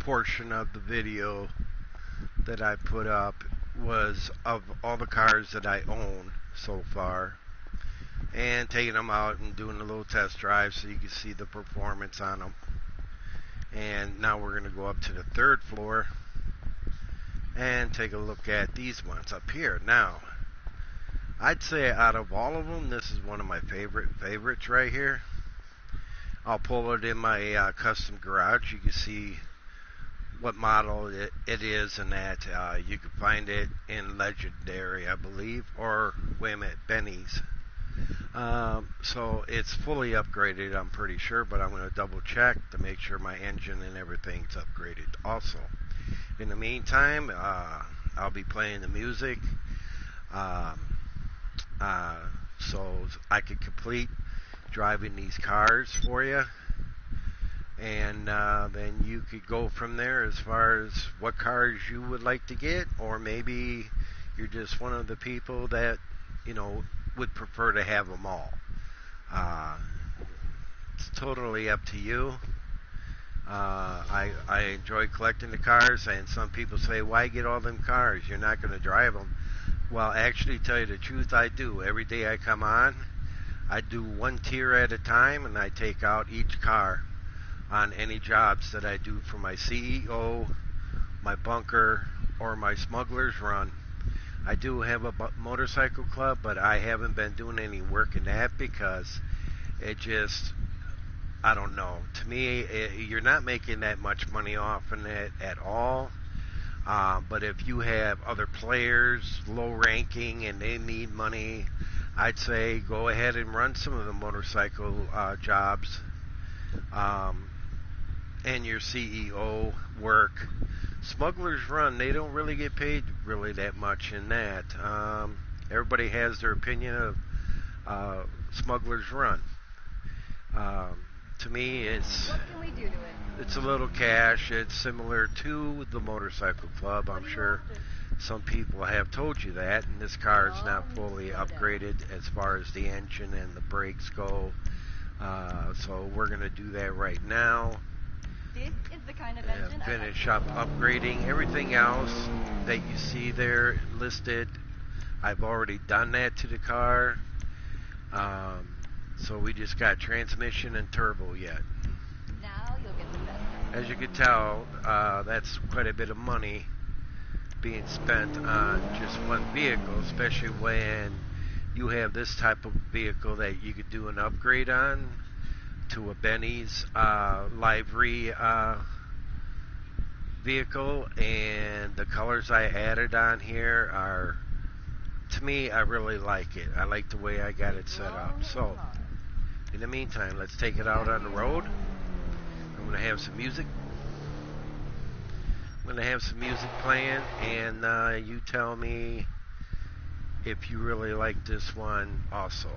portion of the video that I put up was of all the cars that I own so far, and taking them out and doing a little test drive so you can see the performance on them. And now we're going to go up to the third floor and take a look at these ones up here. Now, I'd say out of all of them, this is one of my favorites right here. I'll pull it in my custom garage. You can see what model it is, and that you can find it in Legendary, I believe, or wait a minute, Benny's. So it's fully upgraded, I'm pretty sure, but I'm going to double check to make sure my engine and everything's upgraded also. In the meantime, I'll be playing the music so I can complete driving these cars for you, and then you could go from there as far as what cars you would like to get, or maybe you're just one of the people that, you know, would prefer to have them all. It's totally up to you. I enjoy collecting the cars, and some people say, why get all them cars? You're not going to drive them. Well, actually, tell you the truth, I do. Every day I come on, I do one tier at a time, and I take out each car on any jobs that I do for my CEO, my bunker, or my smuggler's run. I do have a motorcycle club, but I haven't been doing any work in that because it just, I don't know. To me, you're not making that much money off in it at all. But if you have other players, low ranking, and they need money, I'd say go ahead and run some of the motorcycle jobs and your CEO work. Smugglers Run, they don't really get paid really that much in that. Everybody has their opinion of Smugglers Run. To me, it's what can we do to it? It's a little cash. It's similar to the motorcycle club. I'm sure some people have told you that, and this car is not fully upgraded as far as the engine and the brakes go. So we're going to do that right now. This is the kind of engine Finish up upgrading everything else that you see there listed. I've already done that to the car. So we just got transmission and turbo yet. Now you'll get the best. As you can tell, that's quite a bit of money being spent on just one vehicle, especially when you have this type of vehicle that you could do an upgrade on to a Benny's livery vehicle. And the colors I added on here are, to me, I really like it. I like the way I got it set up. So in the meantime, let's take it out on the road. I'm going to have some music. I'm going to have some music playing, and you tell me if you really like this one also.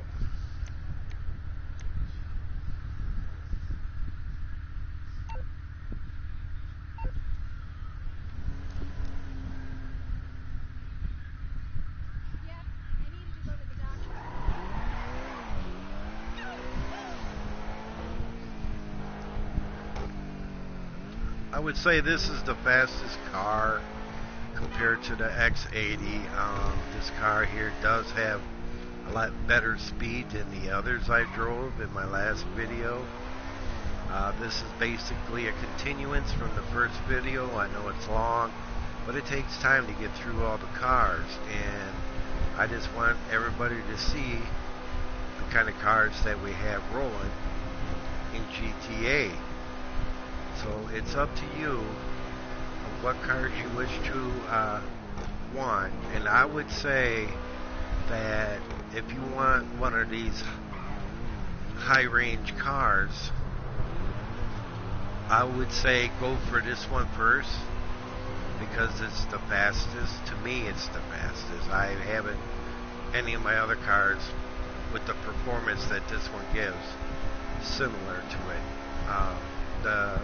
I would say this is the fastest car compared to the X80. This car here does have a lot better speed than the others I drove in my last video. This is basically a continuance from the first video. I know it's long, but it takes time to get through all the cars, and I just want everybody to see the kind of cars that we have rolling in GTA. So it's up to you of what cars you wish to want. And I would say that if you want one of these high-range cars, I would say go for this one first because it's the fastest. To me, it's the fastest. I haven't any of my other cars with the performance that this one gives similar to it. The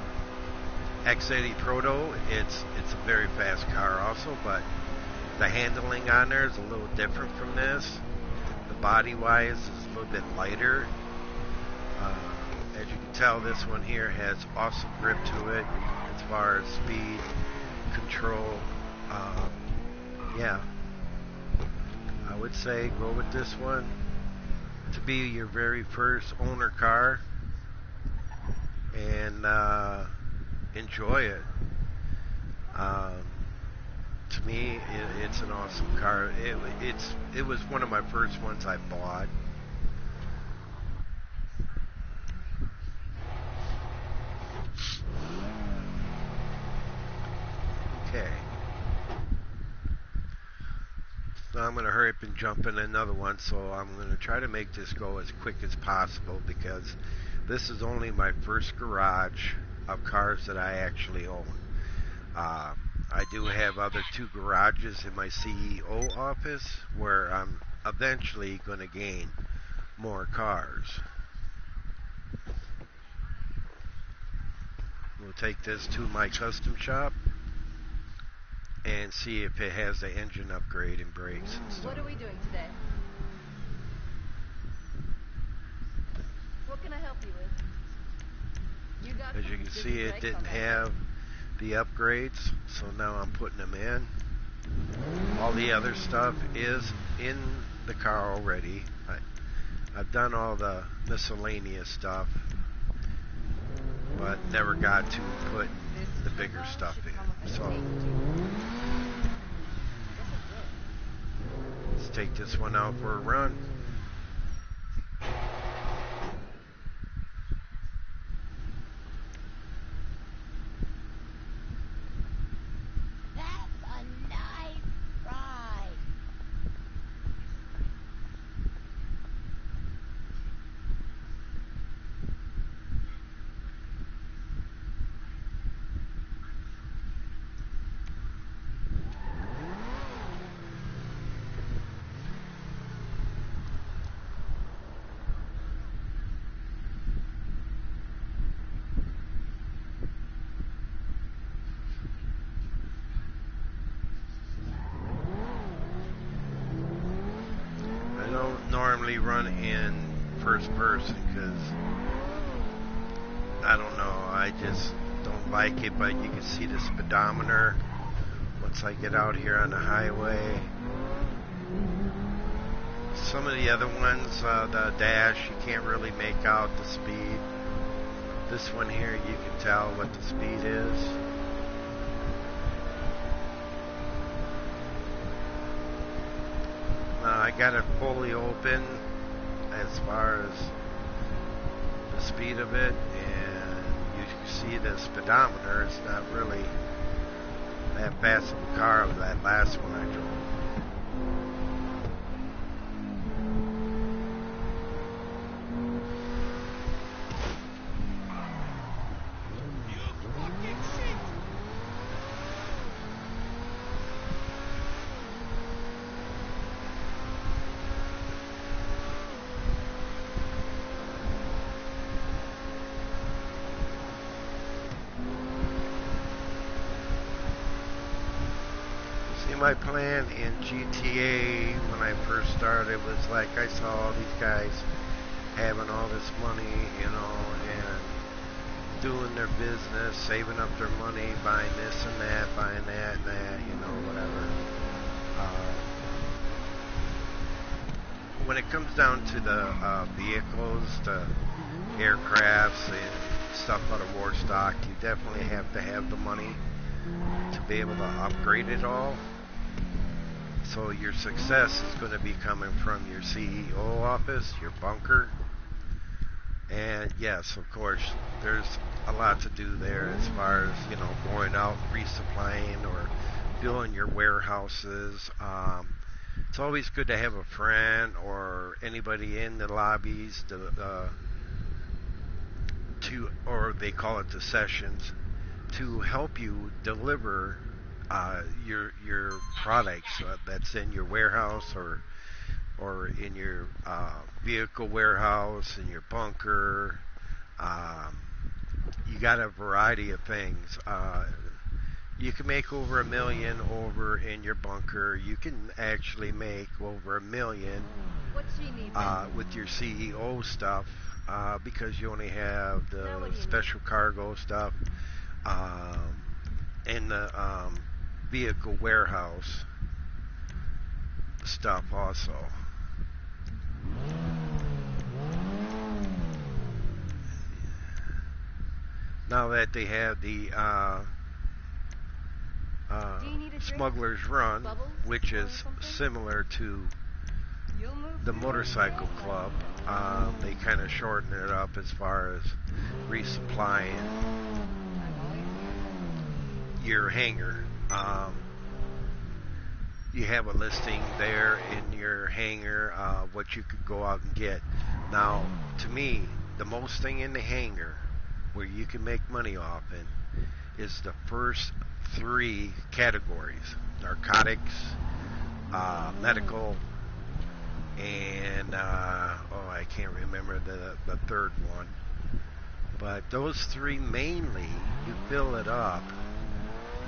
X80 Proto, it's a very fast car also, but the handling on there is a little different from this. The body wise is a little bit lighter. As you can tell, this one here has awesome grip to it. It's far as speed, control. Yeah, I would say go with this one to be your very first owner car and enjoy it. Um, to me, it's an awesome car. It was one of my first ones I bought. Okay. So I'm going to hurry up and jump in another one. So I'm going to try to make this go as quick as possible because this is only my first garage of cars that I actually own. I do have other two garages in my CEO office where I'm eventually going to gain more cars. We'll take this to my custom shop and see if it has the engine upgrade and brakes and stuff. What are we doing today? What can I help you with? You got As you can see, it didn't have the upgrades, so now I'm putting them in. All the other stuff is in the car already. I've done all the miscellaneous stuff, but never got to put the bigger stuff in. So let's take this one out for a run. Normally run in first person because I don't know, I just don't like it, but you can see the speedometer once I get out here on the highway. Some of the other ones, the dash, you can't really make out the speed. This one here, you can tell what the speed is. I got it fully open as far as the speed of it, and you can see the speedometer. It's not really that fast of a car of that last one I drove. My plan in GTA when I first started was like I saw all these guys having all this money, you know, and doing their business, saving up their money, buying this and that, buying that and that, you know, whatever. When it comes down to the vehicles, the aircrafts and stuff out of war stock, you definitely have to have the money to be able to upgrade it all. So your success is going to be coming from your CEO office, your bunker. And yes, of course, there's a lot to do there as far as, you know, going out, resupplying or building your warehouses. It's always good to have a friend or anybody in the lobbies or they call it the sessions, to help you deliver your products that's in your warehouse or in your vehicle warehouse, in your bunker. You got a variety of things. You can make over $1 million over in your bunker. You can actually make over $1 million with your CEO stuff because you only have the special cargo stuff. um, in the vehicle warehouse stuff also. Now that they have the Do you need a drink? Smuggler's Run, Bubbles which or is something? similar to You'll move the through motorcycle it. club, they kind of shorten it up as far as resupplying I'm always your hangar. You have a listing there in your hangar what you could go out and get. Now, to me, the most thing in the hangar where you can make money off in is the first three categories: narcotics, medical, and I can't remember the third one. But those three mainly, you fill it up,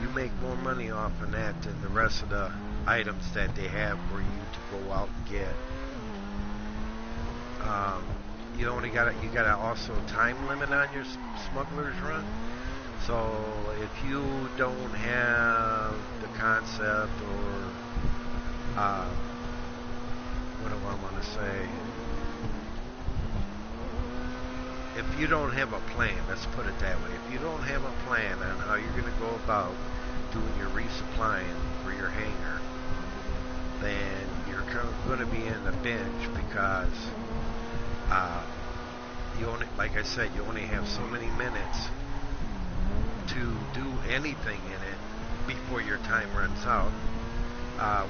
you make more money off of that than the rest of the items that they have for you to go out and get. You got to also time limit on your smuggler's run. So if you don't have the concept or what do I want to say? If you don't have a plan, let's put it that way. If you don't have a plan on how you're going to go about doing your resupplying for your hangar, then you're going to be in the binge because you only, like I said, you only have so many minutes to do anything in it before your time runs out.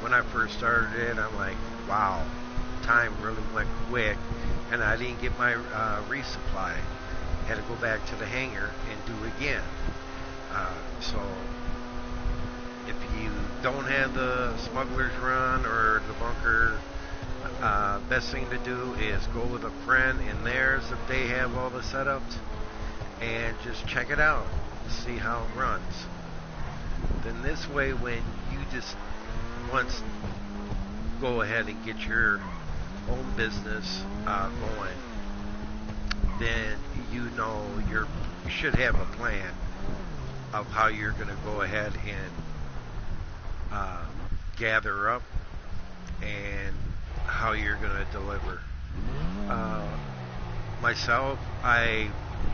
When I first started it, I'm like, wow, time really went quick, and I didn't get my resupply. Had to go back to the hangar and do it again. So if you don't have the smuggler's run or the bunker, best thing to do is go with a friend in theirs if they have all the setups and just check it out, see how it runs. Then this way, when you just once go ahead and get your own business going, then you know you should have a plan of how you're going to go ahead and gather up and how you're going to deliver. Myself, I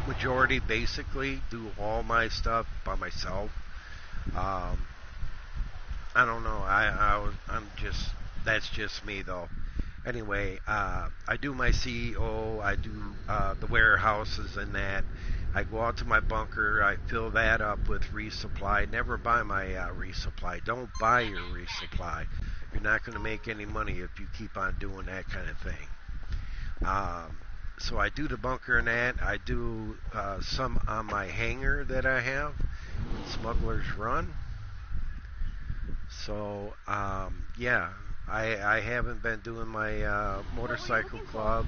majority basically do all my stuff by myself. I don't know. I'm just, that's just me though. Anyway, I do my CEO. I do the warehouses and that. I go out to my bunker. I fill that up with resupply. Never buy my resupply. Don't buy your resupply. You're not going to make any money if you keep on doing that kind of thing. So I do the bunker and that. I do some on my hangar that I have, Smuggler's Run. So, yeah, I haven't been doing my motorcycle club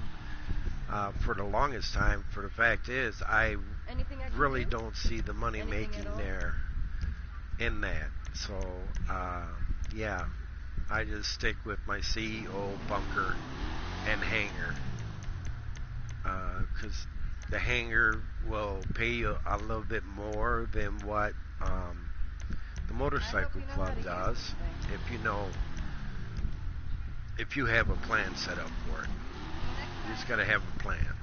for the longest time. For the fact is, I Anything I can really do? don't see the money Anything making at all? there in that. So, yeah, I just stick with my CEO, bunker, and hangar. Because the hangar will pay you a little bit more than what the motorcycle club does, if you have a plan set up for it. You just got to have a plan.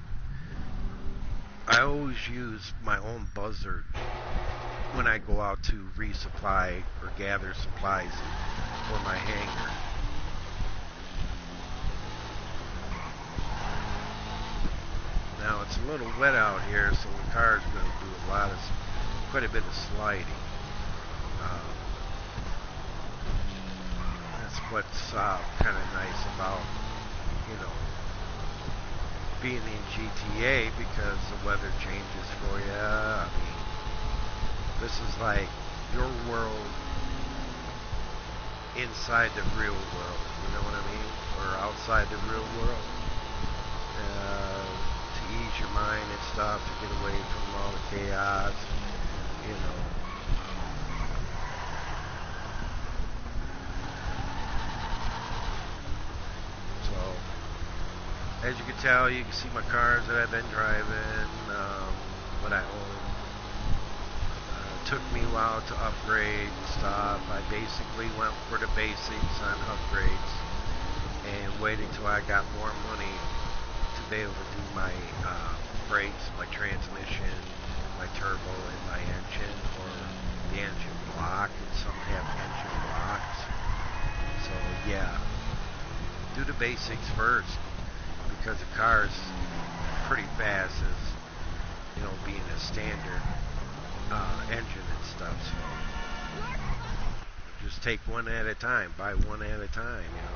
I always use my own buzzard when I go out to resupply or gather supplies for my hangar. Now it's a little wet out here, so the car's going to do quite a bit of sliding. That's what's kind of nice about, being in GTA, because the weather changes for you. I mean, this is like your world inside the real world, you know what I mean? Or outside the real world. To ease your mind and stuff, to get away from all the chaos, you know. So, as you can tell, you can see my cars that I've been driving, what I own. took me a while to upgrade stuff. I basically went for the basics on upgrades and waited till I got more money to be able to do my brakes, my transmission, my turbo, and my engine, or the engine block, and some have engine blocks. So yeah, do the basics first, because the car's pretty fast as, you know, being a standard engine and stuff. So just take one at a time, buy one at a time, you know.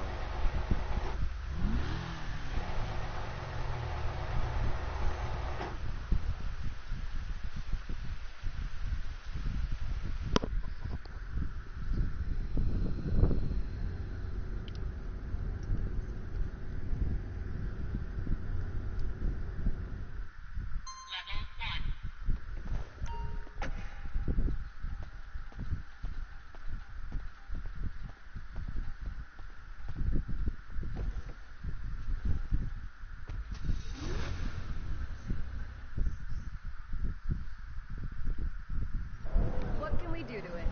What can we do to it?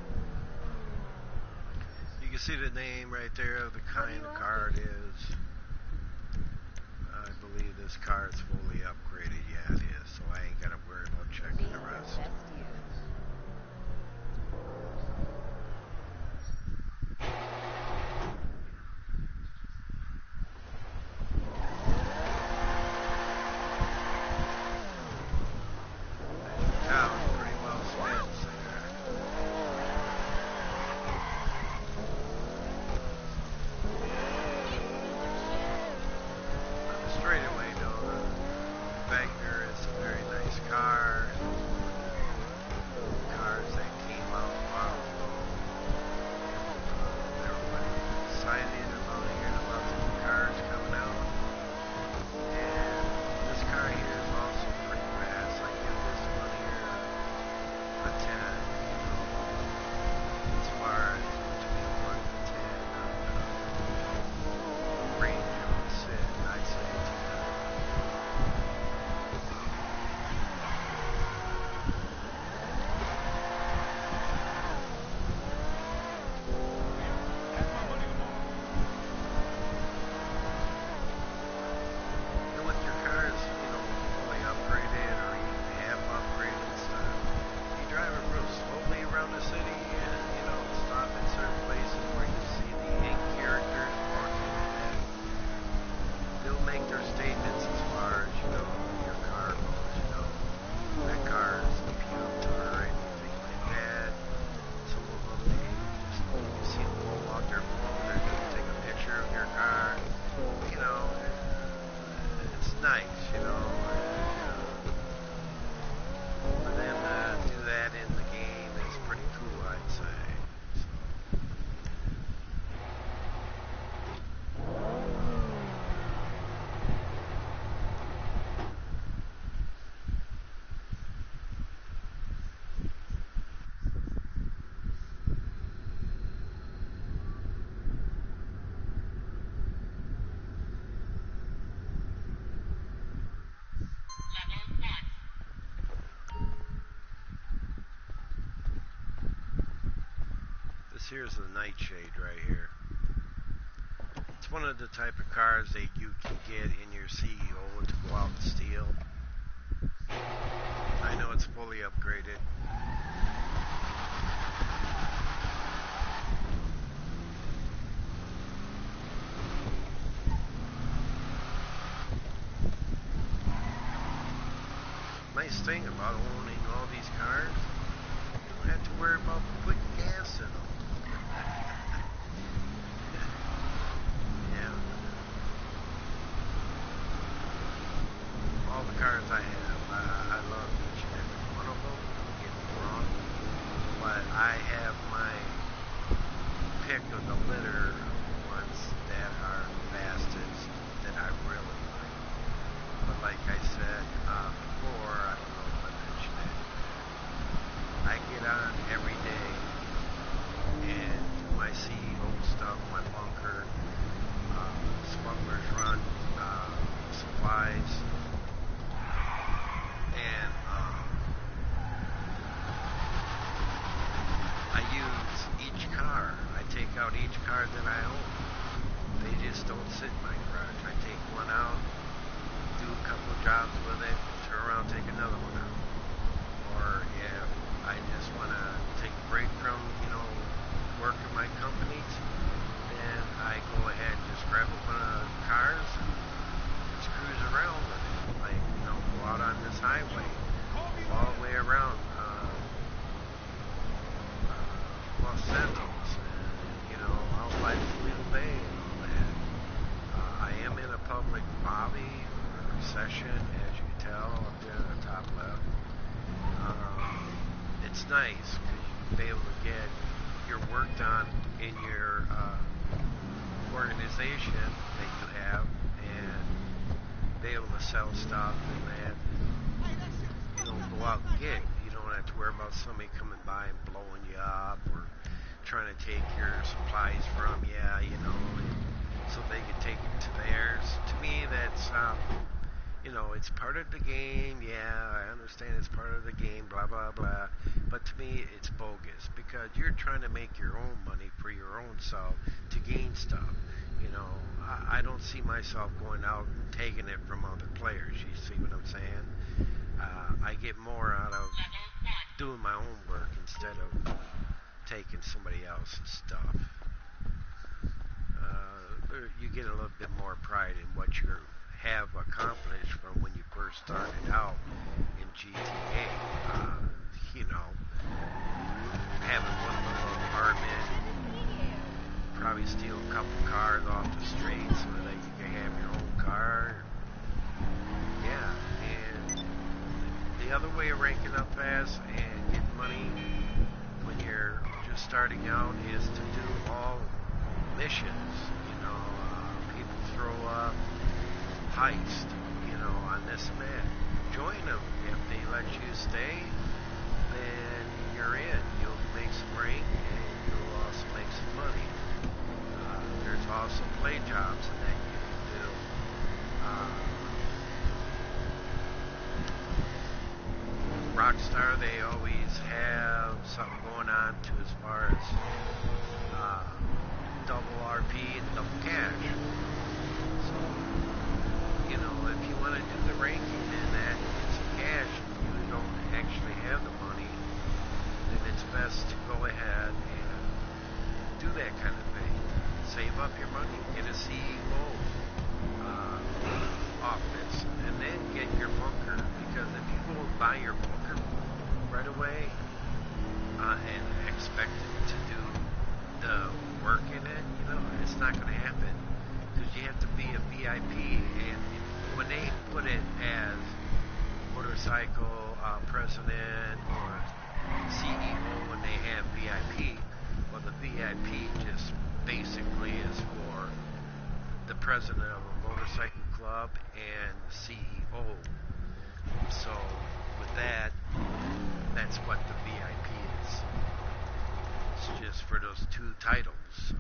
You can see the name right there of the kind of car it is. I believe this car is fully upgraded. Yeah, it is. So I ain't got to worry about checking the rest. Best use. Town pretty well spins there. On the straightaway, though, the Wagner is a very nice car. Cars that came out a while ago. Everybody excited about hearing about the new cars coming out. And this car here is also pretty fast. I give this one here a 10. As far as between 1 and 10 on the range it would sit, I say 10. And with your cars, you know, fully upgraded or even half upgraded stuff, you drive it real slowly around the city and, you know, stop at certain places where you see the ink characters walking and they'll make their statements as far as, you know, your car goes, you know. That car is puked or anything like that. Some of them, you see them pull out their phone, they're going to take a picture of your car. You know, it's nice, you know. For them to do that in the game is pretty cool, I'd say. So. This here's the Nightshade right here. It's one of the type of cars that you can get in your CEO to go out and steal. I know it's fully upgraded. Nice thing about owning all these cars, you don't have to worry about putting gas in them. Yeah. All the cars I have, I love each and every one of them, don't get me wrong. But I have my pick of the litter of ones that are the fastest that I really like. But like I said before, I don't know if I mentioned it, I get on every day and do my CEO stuff, my bunker, smugglers run, supplies, and cars that I own. They just don't sit in my garage. I take one out, do a couple of jobs with it, turn around, take another one out. Or yeah, I just want to take a break from, work in my companies, then I go ahead and just grab up one of the cars and just cruise around with it. Like, go out on this highway, all the way around Los Santos, and, out by Toledo Bay and all that. I am in a public lobby or session, as you can tell up there in the top left. It's nice because you can be able to get your work done in your organization that you have and be able to sell stuff and that. Go out and get. You don't have to worry about somebody coming by and blowing you up or trying to take your supplies from you, so they can take it to theirs. To me, that's it's part of the game. Yeah, I understand it's part of the game, blah, blah, blah. But to me, it's bogus because you're trying to make your own money for your own self to gain stuff. I don't see myself going out and taking it from other players. You see what I'm saying? I get more out of doing my own work instead of taking somebody else's stuff. You get a little bit more pride in what you have accomplished from when you first started out in GTA. Having one little apartment, probably steal a couple cars off the street so that you can have your own car. Yeah, and the other way of ranking up fast and getting money when you're just starting out is to do all missions. People throw up heist, on this and that. Join them. If they let you stay, then you're in. You'll make some rank and you'll also make some money. There's also play jobs that you can do. Rockstar, they always have something going on to as far as double RP and double cash. So, if you want to do the ranking and that and get some cash and you don't actually have the money, then it's best to go ahead and do that kind of thing. Save up your money, get a CEO office, and then get your bunker. Because if you go and buy your bunker right away and expect it to do the work in it, it's not going to happen. Because you have to be a VIP, and when they put it as motorcycle president or CEO when they have VIP, well, the VIP just basically is for the president of a motorcycle club and CEO. So with that, that's what the VIP is. It's just for those two titles.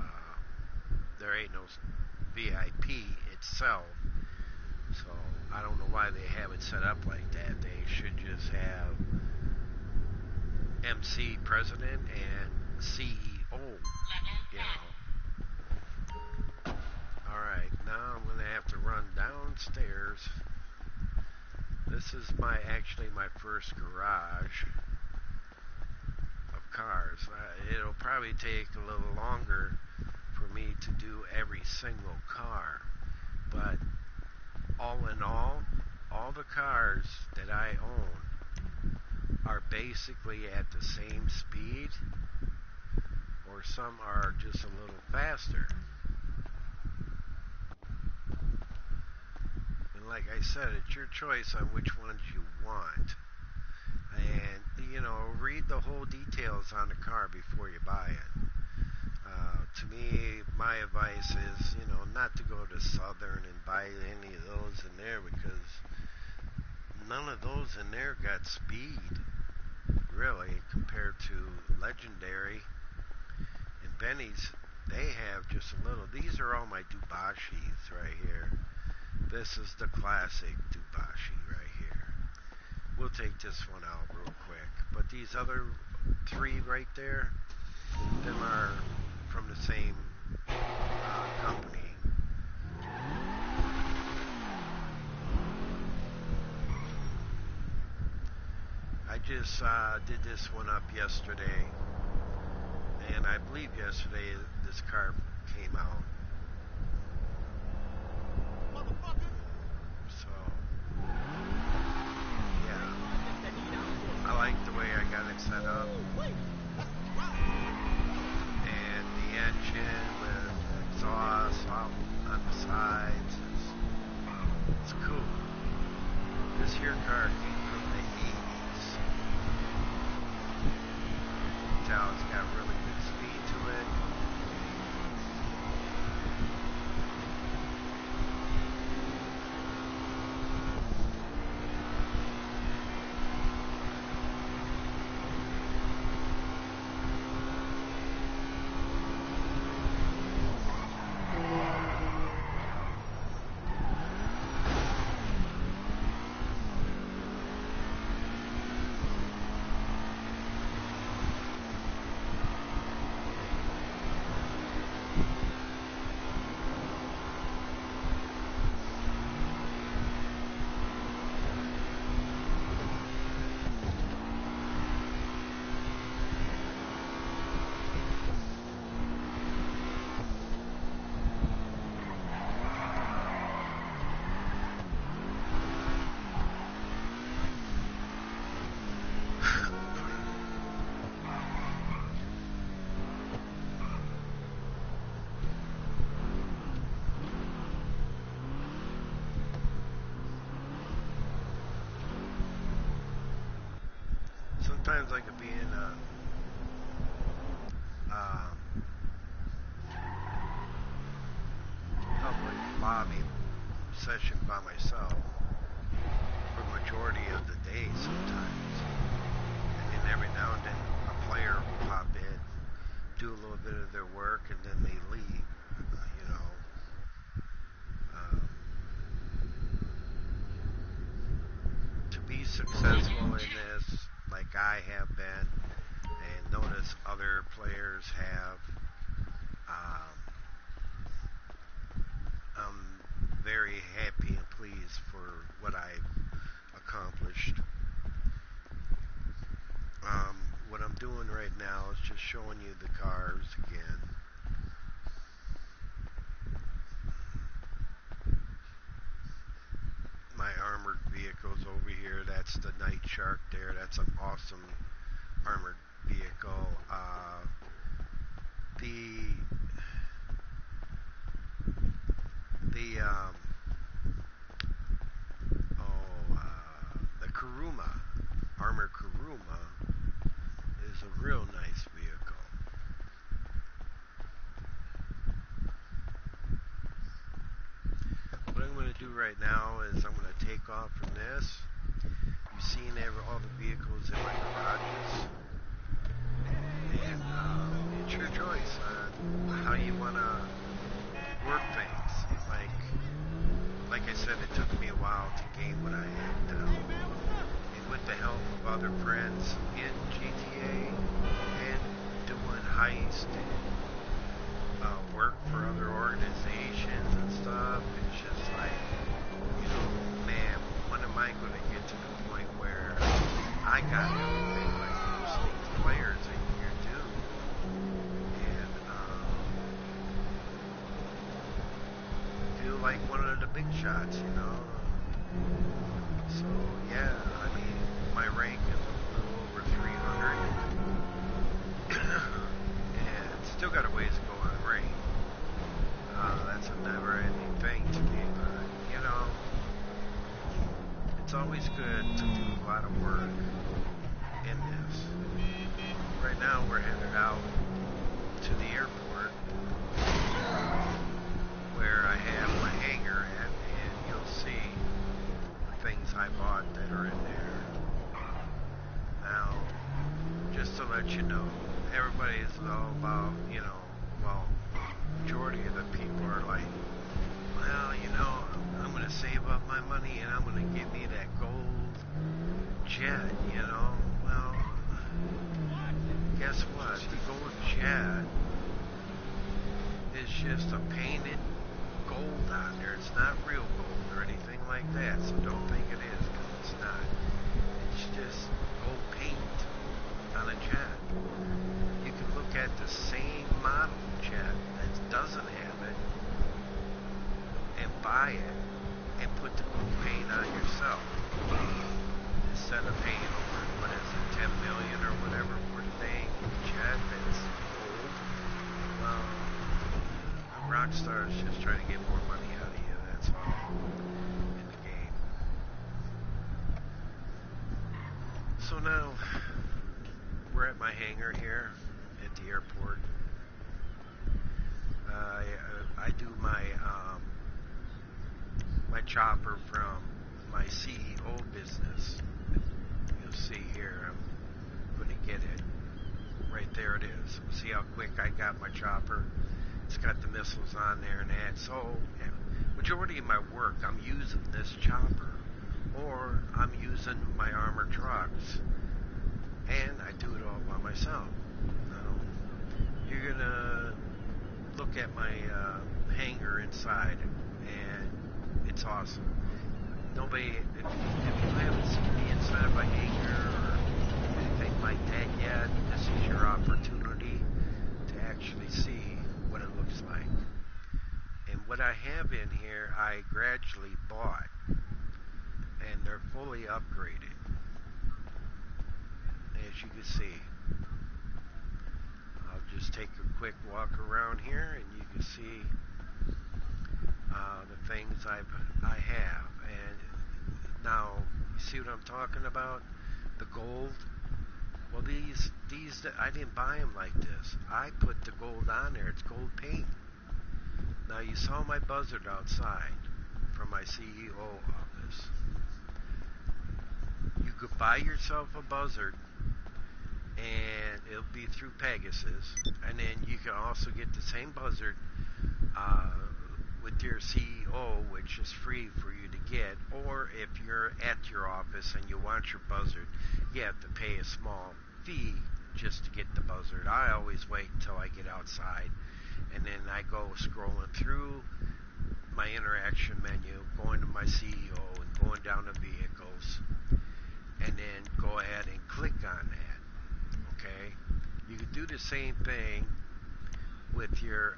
There ain't no VIP itself. So I don't know why they have it set up like that. They should just have MC president and CEO. Alright, now I'm going to have to run downstairs. This is actually my first garage of cars. It'll probably take a little longer for me to do every single car. But all in all the cars that I own are basically at the same speed, or some are just a little faster. And like I said, it's your choice on which ones you want. And, read the whole details on the car before you buy it. To me, my advice is, not to go to Southern and buy any of those in there, because none of those in there got speed, really, compared to Legendary. And Benny's, they have just a little. These are all my Dubashis right here. This is the classic Dubashi right here. We'll take this one out real quick. But these other three right there, them are from the same just did this one up yesterday, and I believe yesterday this car came out. So, yeah, I like the way I got it set up, and the engine with exhaust out on the sides. It's cool. This here car came from the 80s. Tell it's got really good speed to it. Sometimes I could be in a public lobby session by myself for the majority of the day sometimes. And then every now and then a player will pop in, do a little bit of their work, and then they leave, you know. To be successful in this, like I have been, and notice other players have, I'm very happy and pleased for what I've accomplished. What I'm doing right now is just showing you the cars again. My armored vehicles over here. That's the Night Shark there. That's an awesome armored vehicle. The Kuruma, armored Kuruma, is a real nice vehicle. What I'm going to do right now is I'm going to take off from this. You've seen all the vehicles in my garages, and it's your choice on how you want to work things. Like I said, it took me a while to gain what I have now, and with the help of other friends in GTA and doing heists and work for other organizations and stuff, it's just like, you know, man, when am I going to get to the point where I got everything like most of these players in here do? And feel like one of the big shots, you know? So, yeah, I mean, my rank is a little over 300. And still got a ways to go on rank. That's a never-ending thing to me, but, you know, it's always good to do a lot of work in this. Right now, we're headed out to the airport, where I have my hangar at, and you'll see the things I bought that are in there. Now, just to let you know, everybody is all about, you know, well, majority of the people are like, well, you know, I'm going to save up my money and I'm going to get me that gold jet, you know. Well, guess what? The gold jet is just a painted gold on there. It's not real gold or anything like that, so don't think it is, because it's not. It's just gold paint on a jet. You can look at the same model jet that doesn't have it and buy it and put the gold paint on yourself instead of paying over, what is it, 10 million or whatever for the dang jet that's gold. Well, Rockstar's just trying to get more money out of you, that's all, in the game. So now, we're at my hangar here at the airport. I do my chopper from my CEO business. You'll see here, I'm going to get it. Right there it is. See how quick I got my chopper? It's got the missiles on there and that. So, majority of my work, I'm using this chopper, or I'm using my armored trucks, and I do it all by myself. Now, you're gonna look at my hangar inside, and it's awesome. Nobody, if you haven't seen the inside of my hangar or anything like that yet, this is your opportunity to actually see what it looks like. And what I have in here, I gradually bought, and they're fully upgraded. As you can see, I'll just take a quick walk around here, and you can see the things I have. And now, you see what I'm talking about? The gold. Well, these I didn't buy them like this. I put the gold on there. It's gold paint. Now, you saw my buzzard outside from my CEO office. You could buy yourself a buzzard, and it'll be through Pegasus, and then you can also get the same buzzard with your CEO, which is free for you to get. Or if you're at your office and you want your buzzard, you have to pay a small fee just to get the buzzard. I always wait until I get outside, and then I go scrolling through my interaction menu, going to my CEO and going down to vehicles, and then go ahead and click on that. Okay, you can do the same thing with your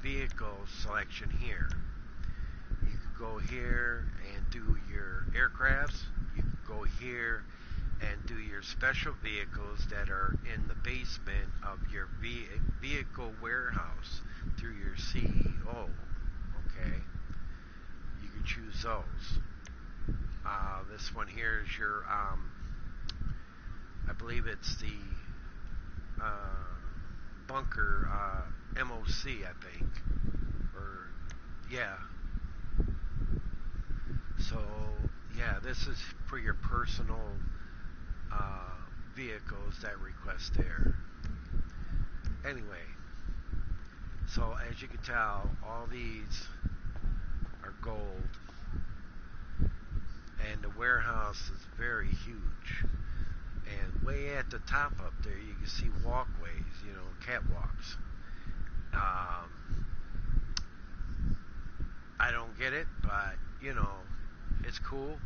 vehicle selection here. You could go here and do your aircrafts. You could go here and do your special vehicles that are in the basement of your vehicle warehouse through your CEO. Okay, you can choose those. This one here is your I believe it's the bunker MOC, I think, or yeah. So yeah, this is for your personal vehicles that request there. Anyway, so as you can tell, all these are gold, and the warehouse is very huge. And way at the top up there, you can see walkways, catwalks. I don't get it, but it's cool.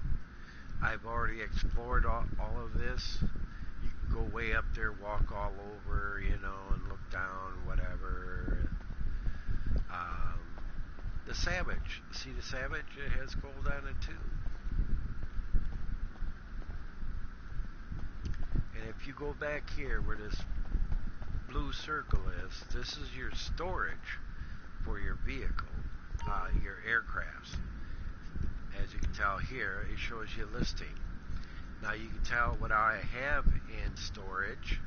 I've already explored all of this. You can go way up there, walk all over, and look down, whatever. The Savage. See the Savage? It has gold on it too. And if you go back here where this blue circle is, this is your storage for your vehicle, your aircrafts. As you can tell here, it shows you a listing. Now you can tell what I have in storage.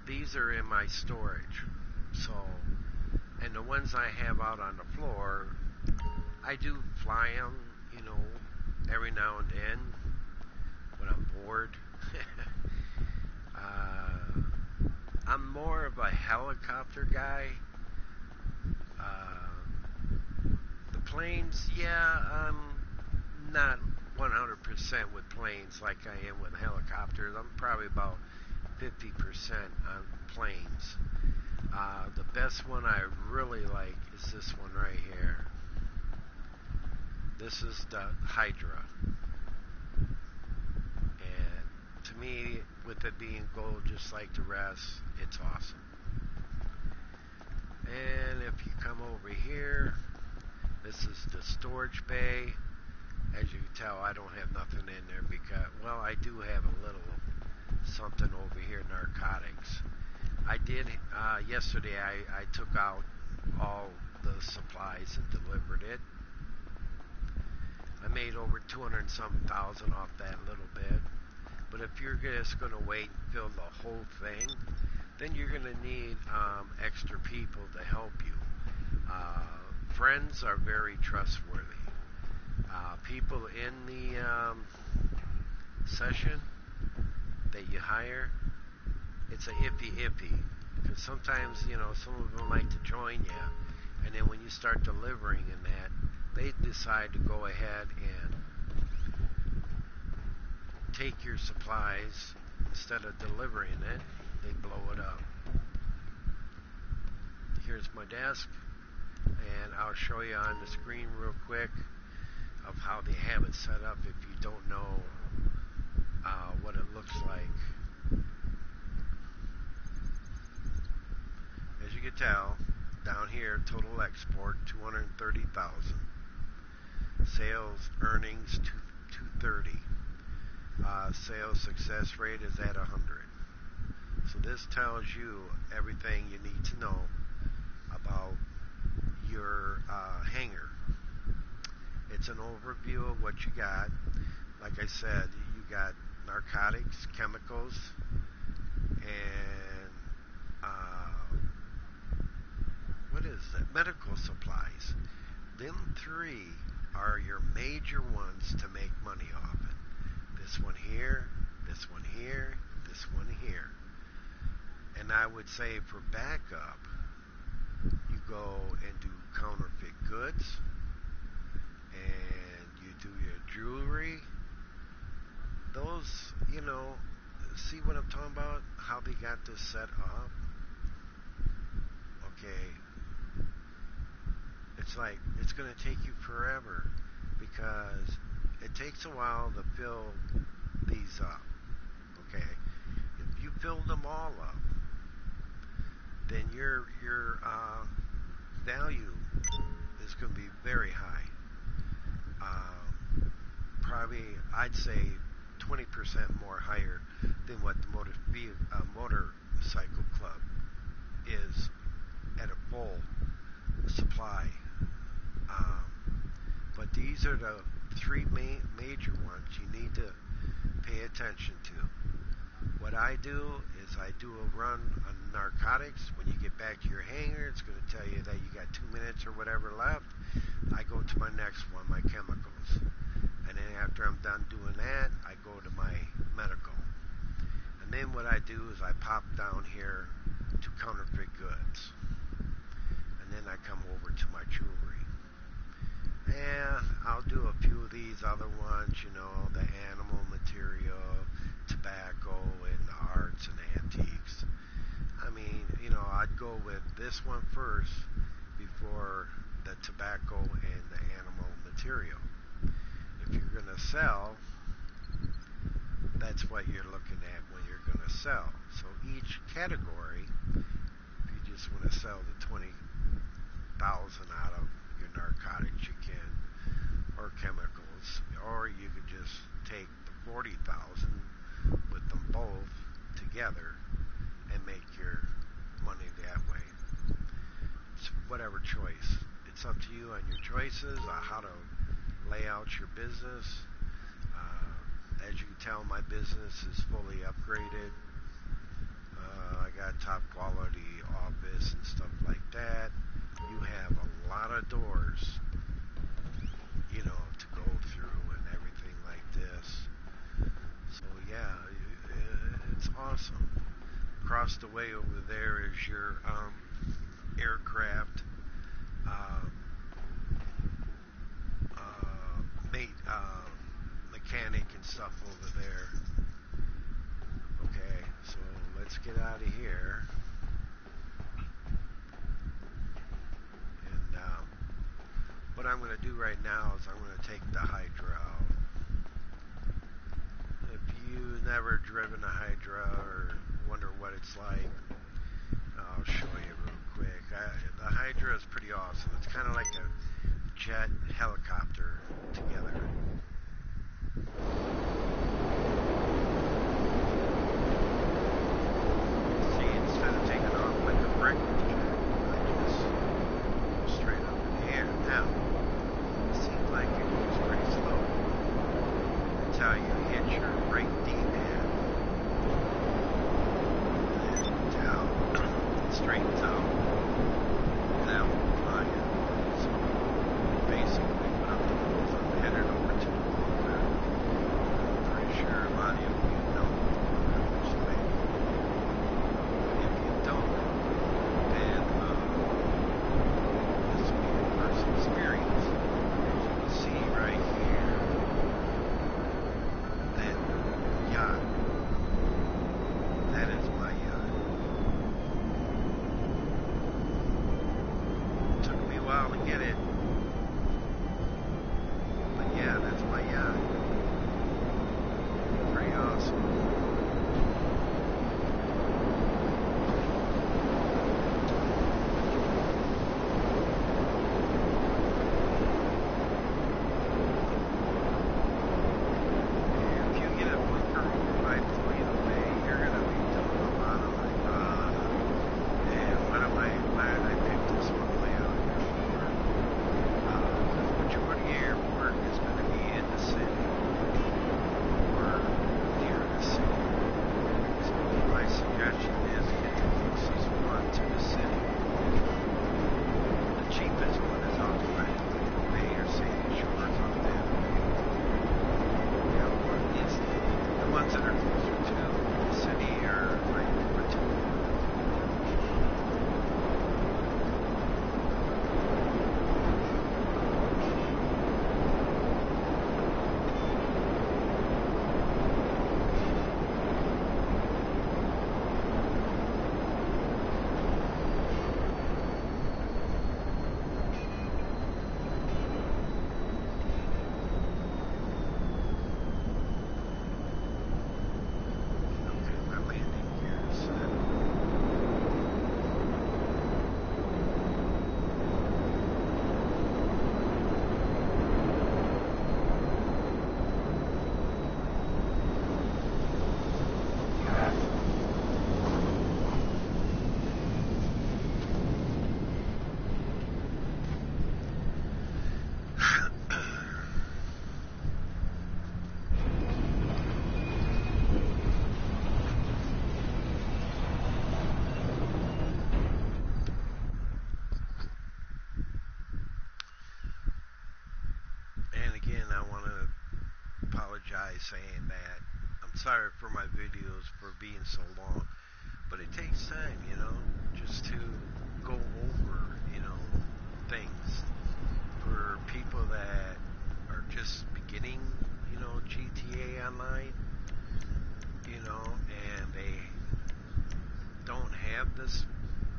These are in my storage. So, and the ones I have out on the floor, I do fly them, every now and then when I'm bored. I'm more of a helicopter guy. The planes, yeah, I'm not 100% with planes like I am with helicopters. I'm probably about 50% on planes. The best one I really like is this one right here. This is the Hydra. And to me, with it being gold just like the rest, it's awesome. And if you come over here, this is the storage bay. As you can tell, I don't have nothing in there because, well, I do have a little something over here, narcotics. I did, yesterday I took out all the supplies and delivered it. I made over 200 and some thousand off that little bit. But if you're just going to wait and fill the whole thing, then you're going to need extra people to help you. Friends are very trustworthy. People in the session that you hire, it's a iffy. Because sometimes, some of them like to join you, and then when you start delivering in that, they decide to go ahead and take your supplies. Instead of delivering it, they blow it up. Here's my desk, and I'll show you on the screen real quick of how they have it set up if you don't know what it looks like. As you can tell, down here, total export 230,000. Sales earnings 230. Sales success rate is at 100. So this tells you everything you need to know about your hangar. It's an overview of what you got. Like I said, you got narcotics, chemicals, and what is that? Medical supplies. Them three are your major ones to make money off it. This one here, this one here, this one here. And I would say for backup, you go and do counterfeit goods, and you do your jewelry. Those, see what I'm talking about? How they got this set up? Okay. It's like, it's going to take you forever because it takes a while to fill these up. Okay. If you fill them all up, then your value is going to be very high. Probably, I'd say 20% more higher than what the motorcycle club is at a full supply. But these are the three major ones you need to pay attention to. What I do is I do a run on narcotics. When you get back to your hangar, it's going to tell you that you got 2 minutes or whatever left. I go to my next one, my chemicals. And then after I'm done doing that, I go to my medical. And then what I do is I pop down here to counterfeit goods. And then I come over to my jewelry. Yeah, I'll do a few of these other ones, the animal material, tobacco, and the arts and antiques. I mean, I'd go with this one first before the tobacco and the animal material. If you're going to sell, that's what you're looking at when you're going to sell. So each category, if you just want to sell the 20,000 out of your narcotics, you can, or chemicals, or you could just take the 40,000 with them both together and make your money that way. It's whatever choice. It's up to you on your choices, how to lay out your business. As you can tell, my business is fully upgraded. I got top quality office and stuff like that. You have a lot of doors, to go through and everything like this. So yeah, it's awesome. Across the way over there is your aircraft mechanic and stuff over there. Okay, so let's get out of here. what I'm going to do right now is I'm going to take the Hydra out. If you've never driven a Hydra or wonder what it's like, I'll show you real quick. The Hydra is pretty awesome. It's kind of like a jet helicopter together. See, instead of taking off like a regular jet, I just go straight up in the air. Now, it seems like it goes pretty slow. That's how you hit your right D-pad. And down, straightens out. That will fly you. So, basically, what I'm doing is I'm headed over to the water. I'm pretty sure a lot of you know which way. But if you don't, then this will be your first experience. As you can see right here, that yacht. That is my yacht. Took me a while to get it. But yeah, that's my yacht. Pretty awesome. If you get a bunker over 5 feet away, you're going to be doing a lot of like, and why did I pick this one way out here for? The majority of your work is going to be in the city or near the city. So my suggestion is get the closest one to the city. The cheapest one is out the way or Sandy Shores on that. The ones that are closer to the city are like over 2. Okay, my landing gear is set. And again, I want to apologize saying that I'm sorry for my videos for being so long, but it takes time, just to go over, things for people that are just beginning, GTA Online, and they don't have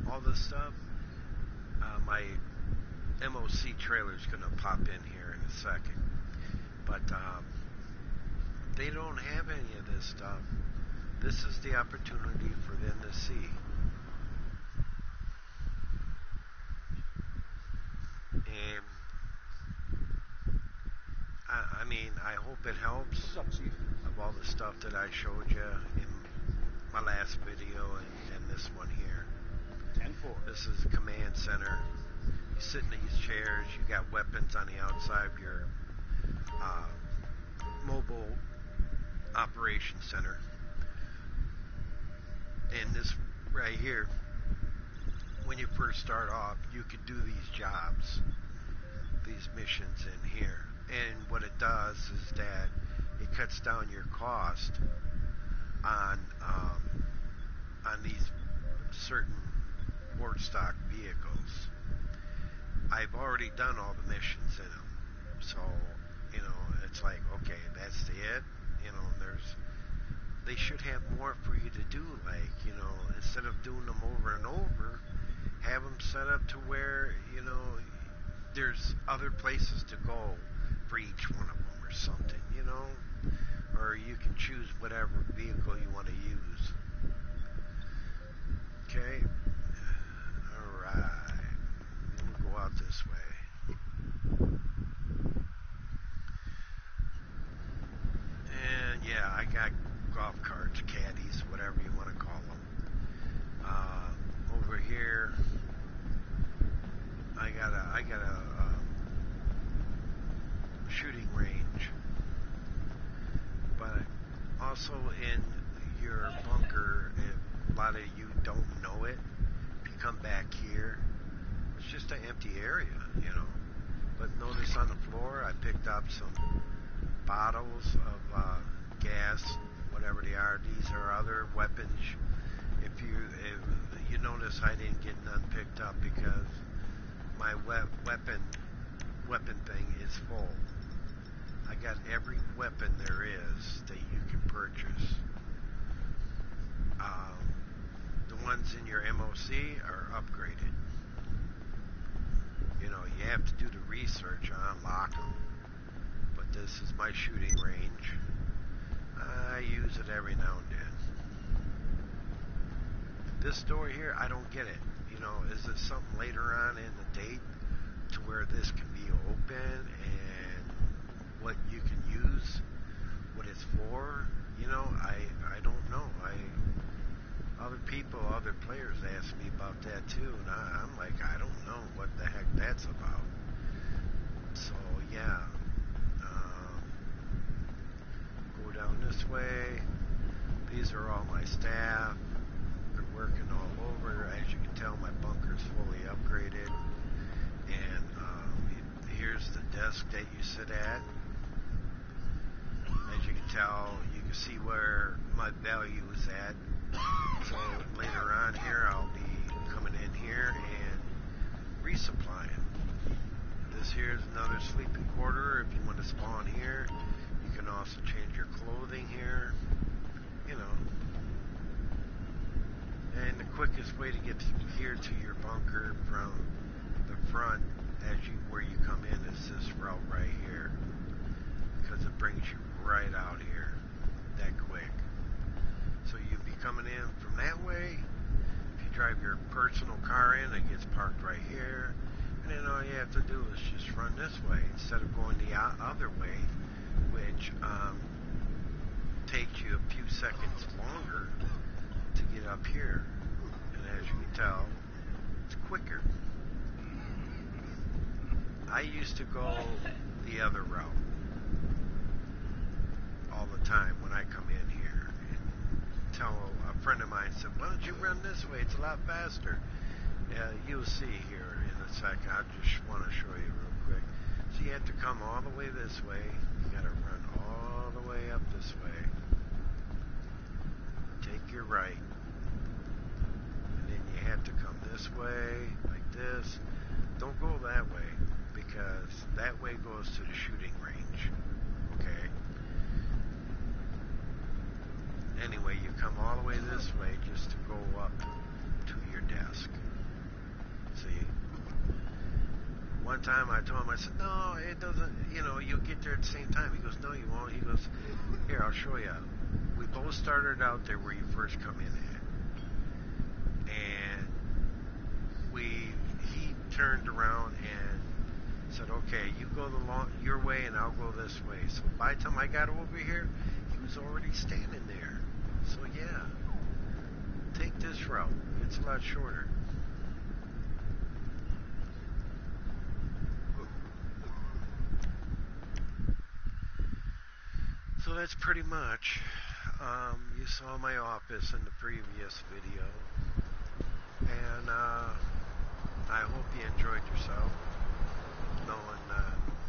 all this stuff. My MOC trailer is going to pop in here in a second, but they don't have any of this stuff. This is the opportunity for them to see. And I hope it helps. Of all the stuff that I showed you in my last video and this one here. 10-4. This is a command center. You sit in these chairs. You got weapons on the outside of your mobile operation center. And this right here, when you first start off, you could do these jobs, these missions in here. And what it does is that it cuts down your cost on these certain board stock vehicles. I've already done all the missions in them, so it's like, okay, that's it. They should have more for you to do. Like, instead of doing them over and over, have them set up to where there's other places to go for each one of them or something, you know? Or you can choose whatever vehicle you want to use. Okay? Alright. We'll go out this way. And yeah, I got golf carts, caddies, whatever you want to call them. Over here, I got a shooting range, but also in your bunker, if a lot of you don't know it, if you come back here, it's just an empty area, you know. But notice on the floor, I picked up some bottles of gas, whatever they are. These are other weapons. If you notice, I didn't get none picked up because my weapon thing is full. I got every weapon there is that you can purchase. The ones in your MOC are upgraded. You know, you have to do the research and unlock them. But this is my shooting range. I use it every now and then. This door here, I don't get it. You know, is it something later on in the date to where this can be open and what you can use, what it's for? You know, I don't know. Other players ask me about that too, and I'm like, I don't know what the heck that's about. So yeah, go down this way. These are all my staff. They're working all over. As you can tell, my bunker's fully upgraded. And here's the desk that you sit at. As you can tell, you can see where my value is at. So later on here, I'll be coming in here and resupplying. This here is another sleeping quarter. If you want to spawn here, you can also change your clothing here. You know. And the quickest way to get here to your bunker from the front, where you come in, is this route right here, because it brings you right out here that quick. So you'd be coming in from that way. If you drive your personal car in, it gets parked right here, and then all you have to do is just run this way instead of going the other way, which takes you a few seconds longer to get up here. And as you can tell, it's quicker. I used to go the other route all the time when I come in here, and tell a friend of mine, said, why don't you run this way, it's a lot faster. You'll see here in a second. I just want to show you real quick. So you have to come all the way this way, you got to run all the way up this way, take your right, and then you have to come this way, like this. Don't go that way, because that way goes to the shooting range. Okay? Anyway, you come all the way this way just to go up to your desk. See? One time I told him, I said, no, it doesn't, you'll get there at the same time. He goes, no, you won't. He goes, here, I'll show you. We both started out there where you first come in at. And he turned around and said, okay, you go your way and I'll go this way. So by the time I got over here, he was already standing there. So yeah, take this route. It's a lot shorter. So that's pretty much. You saw my office in the previous video. And I hope you enjoyed yourself, knowing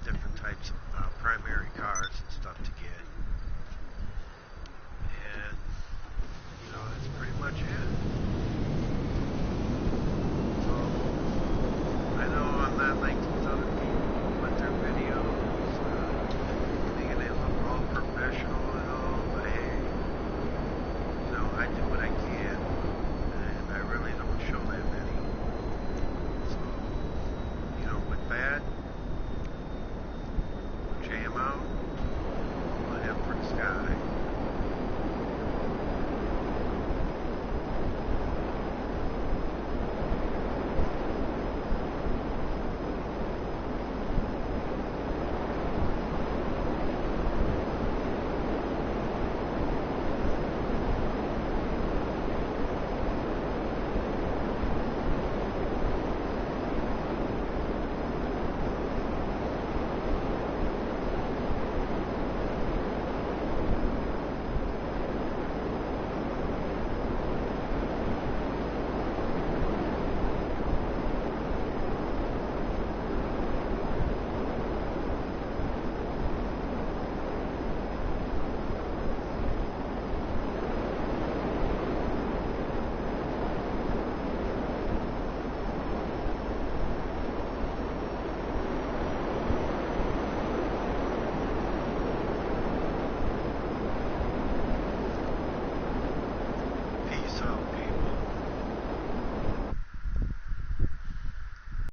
different types of primary cars and stuff to get. And, that's pretty much it. So, I know I'm not like these other people with their videos, making it look all professional and all, but hey, I do what I can, and I really don't show that many. So, with that, come out.